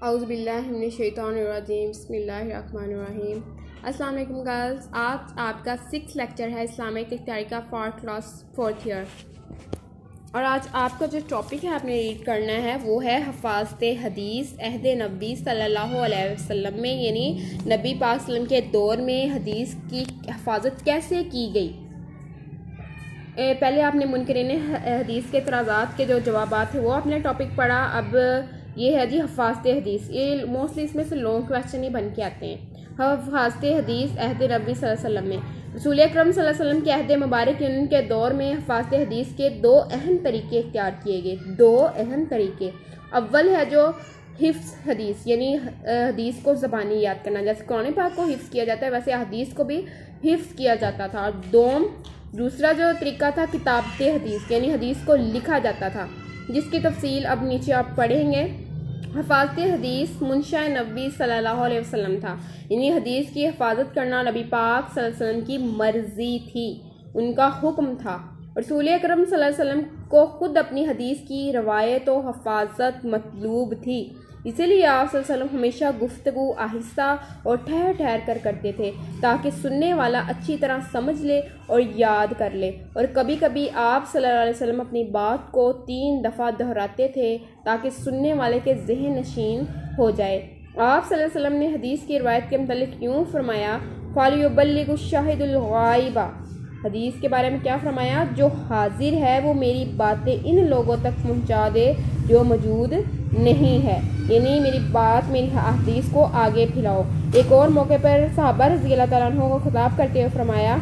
औज़ुबिल्लाहिमिनश्शैतानिर्रजीम बिस्मिल्लाहिर्रहमानिर्रहीम। अस्सलाम वालेकुम गर्ल्स, आज आपका 6 लेक्चर है इस्लामिक इख्तियारी का फॉर क्लास 4th ईयर। और आज आपका जो टॉपिक है आपने रीड करना है वो है हफाजत हदीस अहद नबी सल्लल्लाहु अलैहि वसल्लम में, यानी नबी पाक सल्लम के दौर में हदीस की हिफाजत कैसे की गई। पहले आपने मुनकरीन हदीस के तराज़ात के जो जवाबात थे वो आपने टॉपिक पढ़ा। अब ये है जी हफाजत हदीस। ये मोस्टली इसमें से लॉन्ग क्वेश्चन ही बन के आते हैं। हफाजत हदीस अहद नबी सल्लल्लाहु अलैहि वसल्लम में रसूल अकरम सल्लल्लाहु अलैहि वसल्लम के अहद मुबारक उनके दौर में हफाजत हदीस के दो अहम तरीके इख्तियार किए गए। दो अहम तरीके, अव्वल है जो हिफ्स हदीस, यानी हदीस को ज़बानी याद करना। जैसे कुरान पाक को हिफ्स किया जाता है वैसे हदीस को भी हिफ्स किया जाता था। और दूसरा जो तरीका था किताबत हदीस, यानी हदीस को लिखा जाता था, जिसकी तफसील अब नीचे आप पढ़ेंगे। हफाजत हदीस मुंशा नबी सल्लल्लाहु अलैहि वसल्लम था, यानी हदीस की हिफाजत करना नबी पाक सल्लल्लाहु अलैहि वसल्लम की मर्जी थी, उनका हुक्म था। रसूल अकरम सल्लल्लाहु अलैहि वसल्लम को खुद अपनी हदीस की रवायत और हिफाजत मतलूब थी, इसीलिए आप सल्लल्लाहु अलैहि वसल्लम हमेशा गुफ्तगू आहिस्ता और ठहर ठहर कर करते थे ताकि सुनने वाला अच्छी तरह समझ ले और याद कर ले। और कभी कभी आप सल्लल्लाहु अलैहि वसल्लम अपनी बात को 3 दफ़ा दोहराते थे ताकि सुनने वाले के ज़हन नशीन हो जाए। आप सल्लल्लाहु अलैहि वसल्लम ने हदीस की रवायत के मतलब यूँ फरमाया, फ़ालियुबल्लिगु शाहिदुल गाइबा। हदीस के बारे में क्या फरमाया, जो हाजिर है वो मेरी बातें इन लोगों तक पहुंचा दे जो मौजूद नहीं है, यानी मेरी बात, मेरी हदीस को आगे फैलाओ। एक और मौके पर सहाबा रज़ियल्लाहु तआला अन्हुम को खिताब करते हुए फरमाया,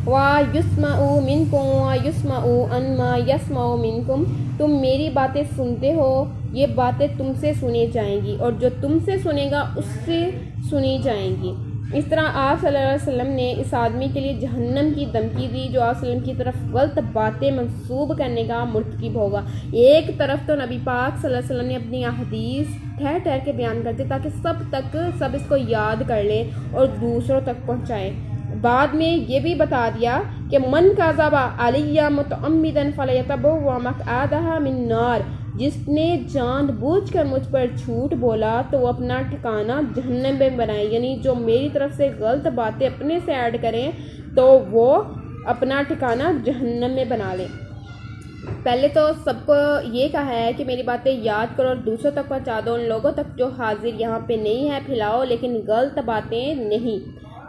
वा युस्माउ मिनकुम वा युस्माउ अन्मा यस्माउ मिनकुम। तुम मेरी बातें सुनते हो, ये बातें तुमसे सुनी जाएंगी और जो तुमसे सुनेगा उससे सुनी जाएंगी। इस तरह आप सल्लल्लाहु अलैहि वसल्लम ने इस आदमी के लिए जहन्नम की धमकी दी जो आप सल्लम की तरफ गलत बातें मंसूब करने का मुर्तकिब होगा। एक तरफ तो नबी पाक सल्लल्लाहु अलैहि वसल्लम ने अपनी हदीस ठहर ठहर के बयान करते ताकि सब इसको याद कर लें और दूसरों तक पहुँचाएँ। बाद में ये भी बता दिया कि मन काज़बा अलैया मुतअम्मिदन फलयतबव्वा मक़अदहु मिन नार। जिसने जानबूझकर मुझ पर झूठ बोला तो वो अपना ठिकाना जहन्नम में बनाए, यानी जो मेरी तरफ से गलत बातें अपने से ऐड करें तो वो अपना ठिकाना जहन्नम में बना लें। पहले तो सबको ये कहा है कि मेरी बातें याद करो और दूसरों तक पहुंचा दो, उन लोगों तक जो हाजिर यहाँ पे नहीं है फैलाओ, लेकिन गलत बातें नहीं।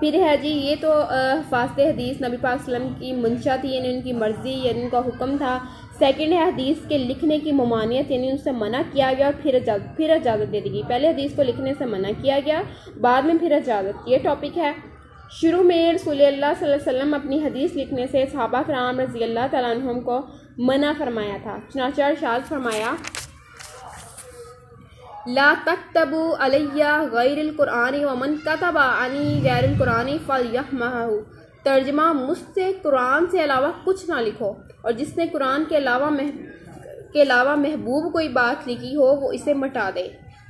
फिर है जी ये तो हिफाजत हदीस नबी पाक सल्लम की मंशा थी, यानी उनकी मर्जी, यानी उनका हुक्म था। सेकंड है हदीस के लिखने की ममानियत, यानी उनसे मना किया गया और फिर इजाज़त दे दी गई। पहले हदीस को लिखने से मना किया गया, बाद में फिर इजाज़त। ये टॉपिक है। शुरू में रसूल अल्लाह सल्लल्लाहु अलैहि वसल्लम अपनी हदीस लिखने से सहाबा कराम रज़ियल्लाहु तआला अन्हुम को मना फरमाया था। चुनांचे इरशाद फरमाया, ला तक्तबू अलैया गैरिल कुरानी व मन कतबा अनी गैरिल कुरानी फलयहमहु। तर्जमा, मुझसे कुरान से अलावा कुछ ना लिखो और जिसने कुरान के अलावा महबूब कोई बात लिखी हो वो इसे मिटा दे,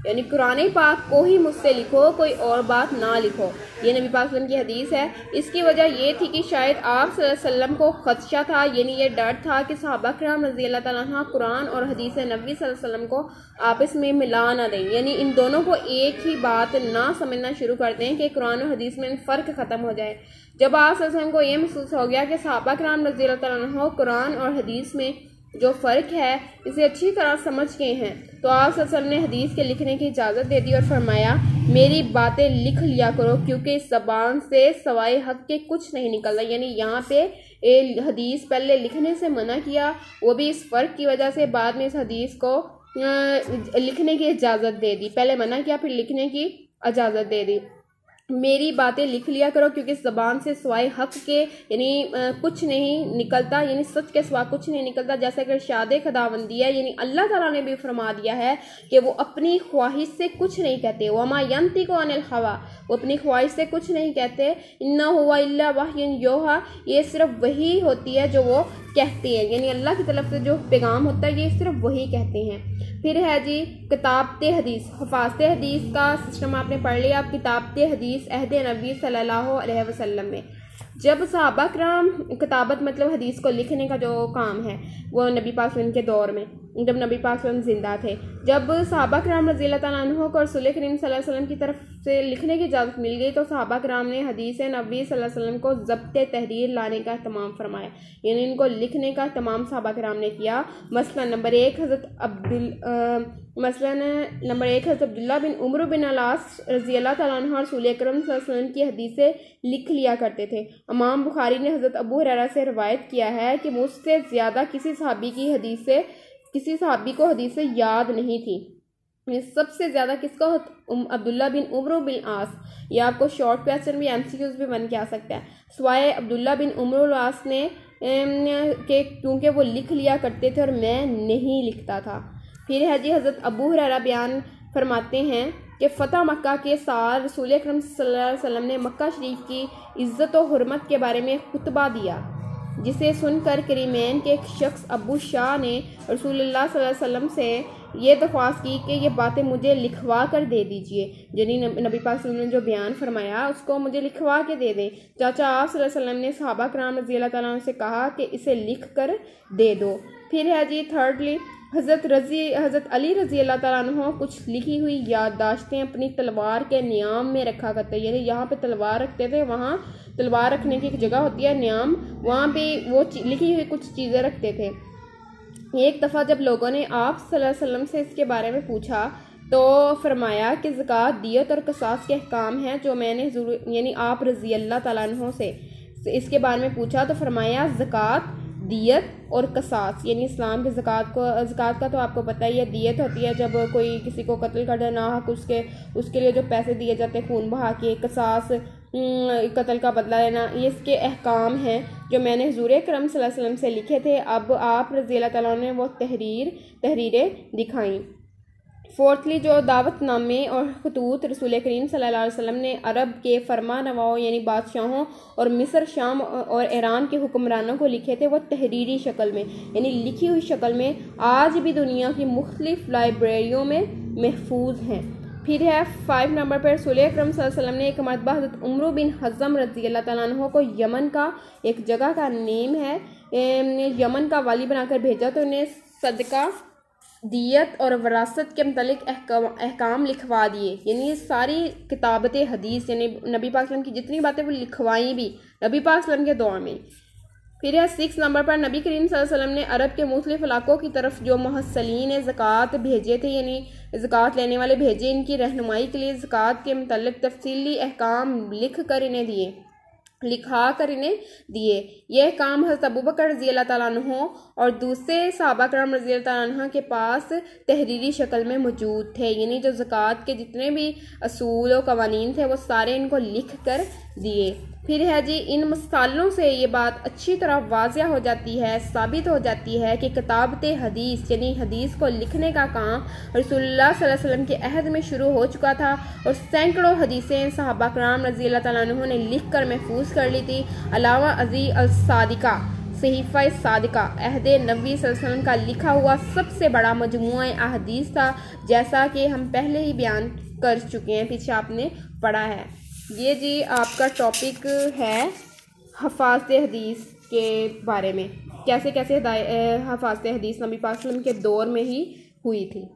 यानी कुरान पाक को ही मुझसे लिखो, कोई और बात ना लिखो। ये नबी पाक सल्लल्लाहु अलैहि वसल्लम की हदीस है। इसकी वजह ये थी कि शायद आप सल्लल्लाहु अलैहि वसल्लम को खदशा था, यानी ये डर था कि सहाबा किराम रज़ियल्लाहु तआला अन्हुम कुरान और हदीस नबी सल्लल्लाहु अलैहि वसल्लम को आपस में मिला ना दें, यानी इन दोनों को एक ही बात ना समझना शुरू कर दें कि कुरान और हदीस में फ़र्क ख़त्म हो जाए। जब आप सल्लल्लाहु अलैहि वसल्लम को ये महसूस हो गया कि सहाबा किराम रज़ियल्लाहु तआला अन्हुम कुरान और हदीस में जो फ़र्क है इसे अच्छी तरह समझ गए हैं, तो आप सल्लल्लाहु अलैहि वसल्लम ने हदीस के लिखने की इजाज़त दे दी और फरमाया, मेरी बातें लिख लिया करो क्योंकि इस ज़बान से सवाए हक़ के कुछ नहीं निकलता। यानी यहाँ पे हदीस पहले लिखने से मना किया, वो भी इस फ़र्क की वजह से। बाद में इस हदीस को लिखने की इजाज़त दे दी। पहले मना किया फिर लिखने की इजाज़त दे दी। मेरी बातें लिख लिया करो क्योंकि इस ज़बान से सिवाय हक़ के यानी कुछ नहीं निकलता, यानी सच के सिवा कुछ नहीं निकलता। जैसा कि इरशाद खुदावंदी है, यानी अल्लाह ताला ने भी फरमा दिया है कि वो अपनी ख्वाहिश से कुछ नहीं कहते। वमा यंतिकु अनिल हवा, वो अपनी ख्वाहिश से कुछ नहीं कहते। इन्ना हुवा इल्ला वह्युन यूहा, ये सिर्फ वही होती है जो वो कहते हैं, यानी अल्लाह की तरफ से जो पैगाम होता है ये सिर्फ वही कहते हैं। फिर है जी किताबत हदीस। हिफाजत हदीस का सिस्टम आपने पढ़ लिया। अब किताबत हदीस अहद नबी सल्लल्लाहु अलैहि वसल्लम में जब सहाबा कराम किताबत मतलब हदीस को लिखने का जो काम है वो नबी पाक के दौर में जब नबी पाक सल्लल्लाहु अलैहि वसल्लम जिंदा थे। जब सहाबा किराम रज़ियल्लाहु तआला अन्हुम को रसूल करीम सल्लल्लाहु अलैहि वसल्लम की तरफ से लिखने की इजाज़त मिल गई तो सहाबा किराम ने हदीस नबी सल्लल्लाहु अलैहि वसल्लम को ज़ब्त तहरीर लाने का तमाम फरमाया, यानी इनको लिखने का तमाम सहाबा किराम ने किया। मसलन नंबर एक हज़रत अब्दुल्ला बिन उमर बिन अलास रज़ियल्लाहु तआला अन्हु रसूल अकरम सल्लल्लाहु अलैहि वसल्लम की हदीसें लिख लिया करते थे। इमाम बुखारी ने हज़रत अबू हुरैरा से रवायत किया है कि मुझसे ज़्यादा किसी सहाबी को हदीसें याद नहीं थी। सबसे ज़्यादा किसको? अब्दुल्ला बिन उमर बिन आस। ये आपको शॉर्ट क्वेश्चन भी एमसीक्यूज भी बन के आ सकता है। सवाए अब्दुल्ला बिन उमर आस ने के क्योंकि वो लिख लिया करते थे और मैं नहीं लिखता था। फिर है जी हज़रत अबू हुरैरा बयान फरमाते हैं कि फ़तह मक्का के साल रसूल अकरम सल्लल्लाहु अलैहि वसल्लम ने मक्का शरीफ की इज़्ज़त और हुर्मत के बारे में खुतबा दिया, जिसे सुनकर करीमैन के एक शख्स अबू शाह ने रसूलुल्लाह सल्लल्लाहु अलैहि वसल्लम से ये दरख्वास्त की कि ये बातें मुझे लिखवा कर दे दीजिए, यानी नबी पाक सल्लल्लाहु अलैहि वसल्लम ने जो बयान फरमाया उसको मुझे लिखवा के दे दें। चाचा आप सल्लल्लाहु अलैहि वसल्लम ने सहाबा किराम रज़ियल्लाहु तआला अन्हुम से कहा कि इसे लिख कर दे दो। फिर है जी थर्डली हज़रत अली रज़ियल्लाहु तआला अन्हु कुछ लिखी हुई याददाश्तें अपनी तलवार के न्याम में रखा करते, यानी यहाँ पे तलवार रखते थे, वहाँ तलवार रखने की एक जगह होती है न्याम, वहाँ पे वो लिखी हुई कुछ चीज़ें रखते थे। एक दफ़ा जब लोगों ने आप सल्लल्लाहु अलैहि वसल्लम से इसके बारे में पूछा तो फरमाया कि ज़कात, दियत और कसास के अहकाम हैं जो मैंने यानी आप रज़ियल्लाहु तआला अन्हु से इसके बारे में पूछा तो फरमाया ज़कात, दियत और कसास, यानी इस्लाम के ज़कात का तो आपको पता ही है। दियत होती है जब कोई किसी को कत्ल कर देना हक उसके लिए जो पैसे दिए जाते हैं खून बहा के। कसास कत्ल का बदला लेना। ये इसके अहकाम हैं जो मैंने हुज़ूर अकरम सल्लल्लाहु अलैहि वसल्लम से लिखे थे। अब आप रज़ियल्लाहु तआला ने वो तहरीरें दिखाई। फोर्थली जो दावतनामे और खतूत रसूल करीम सल्लल्लाहु अलैहि वसल्लम ने अरब के फरमानवाओं यानी बादशाहों और मिस्र, शाम और ईरान के हुक्मरानों को लिखे थे, वो तहरीरी शक्ल में यानी लिखी हुई शक्ल में आज भी दुनिया की मुख्तलिफ लाइब्रेरियों में महफूज हैं। फिर है 5 नंबर पर रसूल अकरम सल्लल्लाहु अलैहि वसल्लम ने एक मरतबा हज़रत उमर बिन हज़म रज़ियल्लाहु तआला अन्हु को यमन का एक जगह का नेम है यमन का वाली बनाकर भेजा तो उन्हें सदका, दियत और वरासत के मतलब अहकाम लिखवा दिए, यानी सारी किताबत हदीस यानी नबी पाक सल्लल्लाहु अलैहि वसल्लम की जितनी बातें वो लिखवाई भी नबी पाक सल्लल्लाहु अलैहि वसल्लम के दौर में। फिर है 6 नंबर पर नबी करीम सल्लल्लाहु अलैहि वसल्लम ने अरब के मुख्तलिफ इलाकों की तरफ जो मुहस्सलीन ज़कात भेजे थे, यानी ज़कात लेने वाले भेजे, इनकी रहनुमाई के लिए ज़कात के मतलब तफसीली अहकाम लिखा कर इन्हें दिए। यह काम हज़रत अबू बकर रज़ियल्लाहु तआला अन्हु और दूसरे सहाबा किराम रज़ियल्लाहु तआला अन्हुम के पास तहरीरी शक्ल में मौजूद थे, यानी जो ज़कात के जितने भी असूल और कवानीन थे वो सारे इनको लिख कर दिए। फिर है जी इन मसालों से ये बात अच्छी तरह वाज़िया हो जाती है, साबित हो जाती है कि किताबत हदीस यानी हदीस को लिखने का काम रसूलुल्लाह सल्लल्लाहु अलैहि वसल्लम के अहद में शुरू हो चुका था और सैकड़ों हदीसें सहाबा किराम रज़ियल्लाहु तआला अन्हुम ने लिख कर महफूज कर ली थी। अलावा अज़ी अल-सादिका सहीफ़ा सादिका अहद नबी सल्लल्लाहु अलैहि वसल्लम का लिखा हुआ सबसे बड़ा मजमूआ अहदीस था, जैसा कि हम पहले ही बयान कर चुके हैं, पीछे आपने पढ़ा है। ये जी आपका टॉपिक है हफ़ाज़त हदीस के बारे में, कैसे कैसे हफ़ाज़त हदीस नबी पाक सल्लल्लाहु अलैहि वसल्लम के दौर में ही हुई थी।